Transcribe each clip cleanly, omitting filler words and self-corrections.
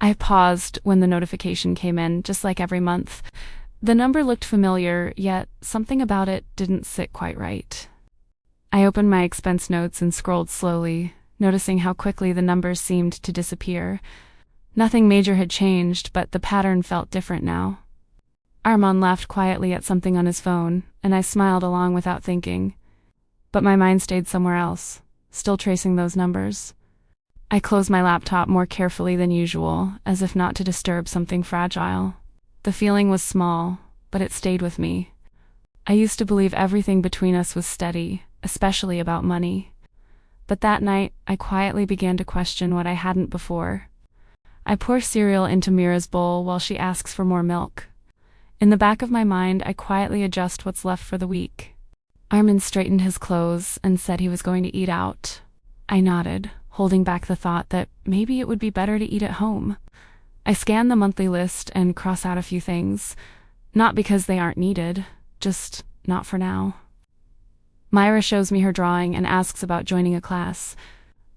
I paused when the notification came in, just like every month. The number looked familiar, yet something about it didn't sit quite right. I opened my expense notes and scrolled slowly, noticing how quickly the numbers seemed to disappear. Nothing major had changed, but the pattern felt different now. Arman laughed quietly at something on his phone, and I smiled along without thinking. But my mind stayed somewhere else, still tracing those numbers. I closed my laptop more carefully than usual, as if not to disturb something fragile. The feeling was small, but it stayed with me. I used to believe everything between us was steady, especially about money. But that night, I quietly began to question what I hadn't before. I pour cereal into Mira's bowl while she asks for more milk. In the back of my mind, I quietly adjust what's left for the week. Arman straightened his clothes and said he was going to eat out. I nodded, holding back the thought that maybe it would be better to eat at home. I scan the monthly list and cross out a few things, not because they aren't needed, just not for now. Myra shows me her drawing and asks about joining a class.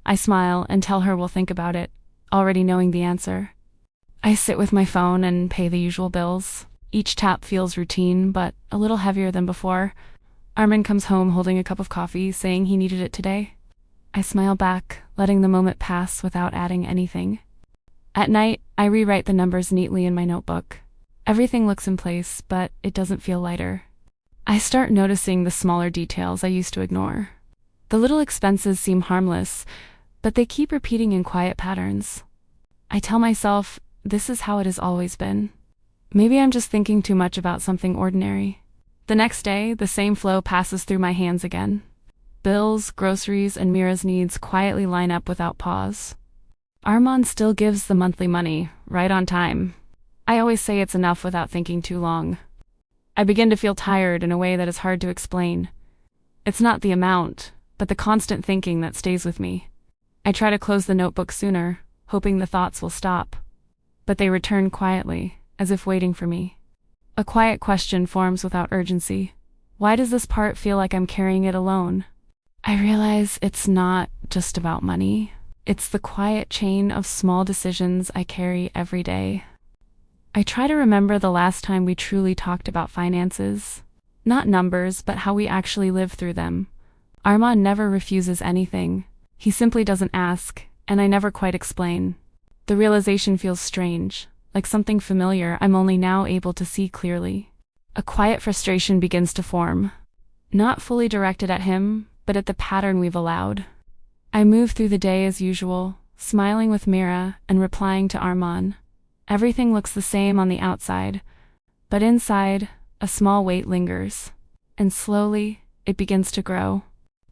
I smile and tell her we'll think about it, already knowing the answer. I sit with my phone and pay the usual bills. Each tap feels routine, but a little heavier than before. Arman comes home holding a cup of coffee, saying he needed it today. I smile back, letting the moment pass without adding anything. At night, I rewrite the numbers neatly in my notebook. Everything looks in place, but it doesn't feel lighter. I start noticing the smaller details I used to ignore. The little expenses seem harmless, but they keep repeating in quiet patterns. I tell myself, this is how it has always been. Maybe I'm just thinking too much about something ordinary. The next day, the same flow passes through my hands again. Bills, groceries, and Mira's needs quietly line up without pause. Arman still gives the monthly money, right on time. I always say it's enough without thinking too long. I begin to feel tired in a way that is hard to explain. It's not the amount, but the constant thinking that stays with me. I try to close the notebook sooner, hoping the thoughts will stop. But they return quietly, as if waiting for me. A quiet question forms without urgency. Why does this part feel like I'm carrying it alone? I realize it's not just about money. It's the quiet chain of small decisions I carry every day. I try to remember the last time we truly talked about finances. Not numbers, but how we actually live through them. Arman never refuses anything. He simply doesn't ask, and I never quite explain. The realization feels strange, like something familiar I'm only now able to see clearly. A quiet frustration begins to form. Not fully directed at him, but at the pattern we've allowed. I move through the day as usual, smiling with Mira and replying to Arman. Everything looks the same on the outside, but inside, a small weight lingers. And slowly, it begins to grow.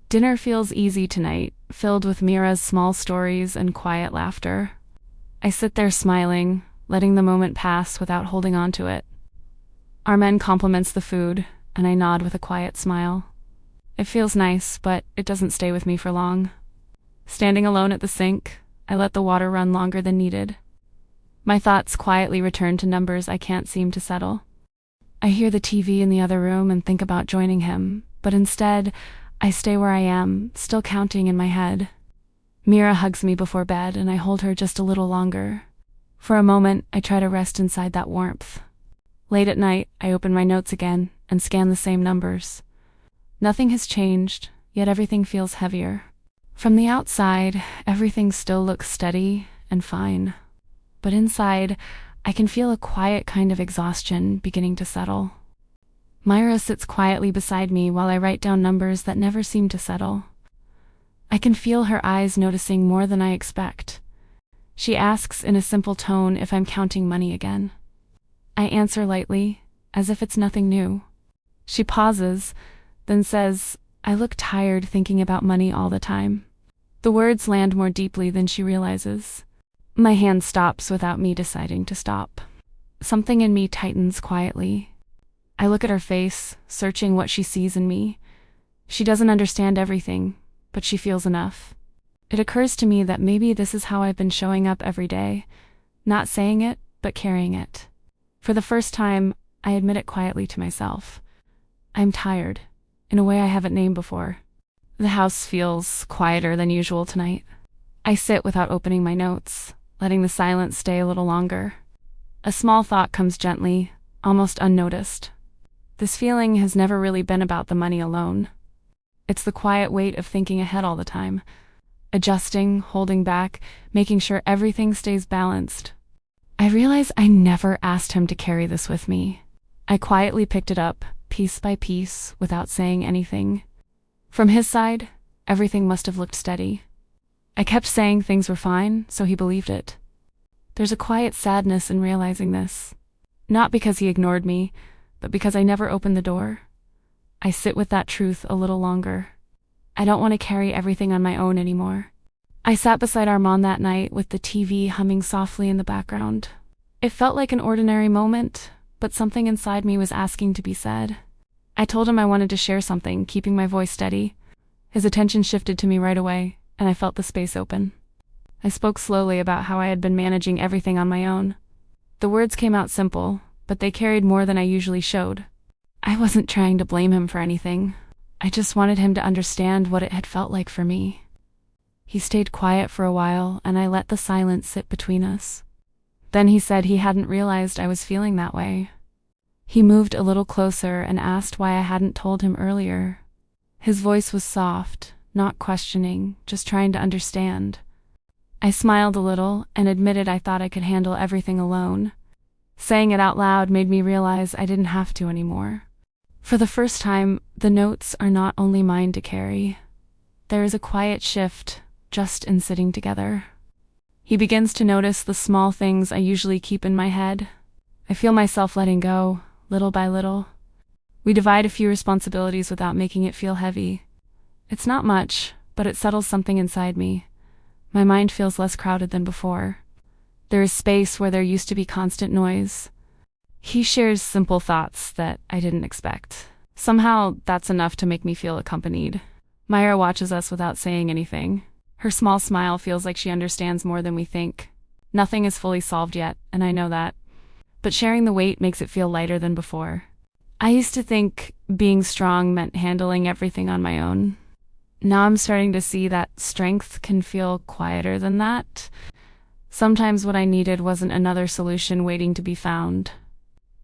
Dinner feels easy tonight, filled with Mira's small stories and quiet laughter. I sit there smiling, letting the moment pass without holding on to it. Arman compliments the food, and I nod with a quiet smile. It feels nice, but it doesn't stay with me for long. Standing alone at the sink, I let the water run longer than needed. My thoughts quietly return to numbers I can't seem to settle. I hear the TV in the other room and think about joining him, but instead, I stay where I am, still counting in my head. Mira hugs me before bed, and I hold her just a little longer. For a moment, I try to rest inside that warmth. Late at night, I open my notes again and scan the same numbers. Nothing has changed, yet everything feels heavier. From the outside, everything still looks steady and fine. But inside, I can feel a quiet kind of exhaustion beginning to settle. Myra sits quietly beside me while I write down numbers that never seem to settle. I can feel her eyes noticing more than I expect. She asks in a simple tone if I'm counting money again. I answer lightly, as if it's nothing new. She pauses, then says, "I look tired thinking about money all the time." The words land more deeply than she realizes. My hand stops without me deciding to stop. Something in me tightens quietly. I look at her face, searching what she sees in me. She doesn't understand everything, but she feels enough. It occurs to me that maybe this is how I've been showing up every day, not saying it, but carrying it. For the first time, I admit it quietly to myself. I'm tired, in a way I haven't named before. The house feels quieter than usual tonight. I sit without opening my notes. letting the silence stay a little longer. A small thought comes gently, almost unnoticed. This feeling has never really been about the money alone. It's the quiet weight of thinking ahead all the time, adjusting, holding back, making sure everything stays balanced. I realize I never asked him to carry this with me. I quietly picked it up, piece by piece, without saying anything. From his side, everything must have looked steady. I kept saying things were fine, so he believed it. There's a quiet sadness in realizing this. Not because he ignored me, but because I never opened the door. I sit with that truth a little longer. I don't want to carry everything on my own anymore. I sat beside Arman that night with the TV humming softly in the background. It felt like an ordinary moment, but something inside me was asking to be said. I told him I wanted to share something, keeping my voice steady. His attention shifted to me right away, and I felt the space open. I spoke slowly about how I had been managing everything on my own. The words came out simple, but they carried more than I usually showed. I wasn't trying to blame him for anything. I just wanted him to understand what it had felt like for me. He stayed quiet for a while, and I let the silence sit between us. Then he said he hadn't realized I was feeling that way. He moved a little closer and asked why I hadn't told him earlier. His voice was soft, not questioning, just trying to understand. I smiled a little and admitted I thought I could handle everything alone. Saying it out loud made me realize I didn't have to anymore. For the first time, the notes are not only mine to carry. There is a quiet shift just in sitting together. He begins to notice the small things I usually keep in my head. I feel myself letting go, little by little. We divide a few responsibilities without making it feel heavy. It's not much, but it settles something inside me. My mind feels less crowded than before. There is space where there used to be constant noise. He shares simple thoughts that I didn't expect. Somehow, that's enough to make me feel accompanied. Myra watches us without saying anything. Her small smile feels like she understands more than we think. Nothing is fully solved yet, and I know that. But sharing the weight makes it feel lighter than before. I used to think being strong meant handling everything on my own. Now I'm starting to see that strength can feel quieter than that. Sometimes what I needed wasn't another solution waiting to be found.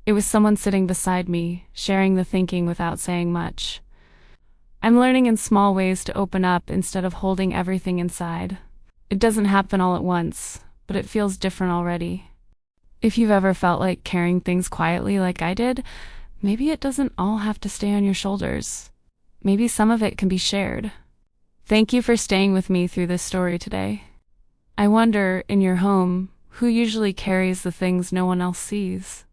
It was someone sitting beside me, sharing the thinking without saying much. I'm learning in small ways to open up instead of holding everything inside. It doesn't happen all at once, but it feels different already. If you've ever felt like carrying things quietly like I did, maybe it doesn't all have to stay on your shoulders. Maybe some of it can be shared. Thank you for staying with me through this story today. I wonder, in your home, who usually carries the things no one else sees?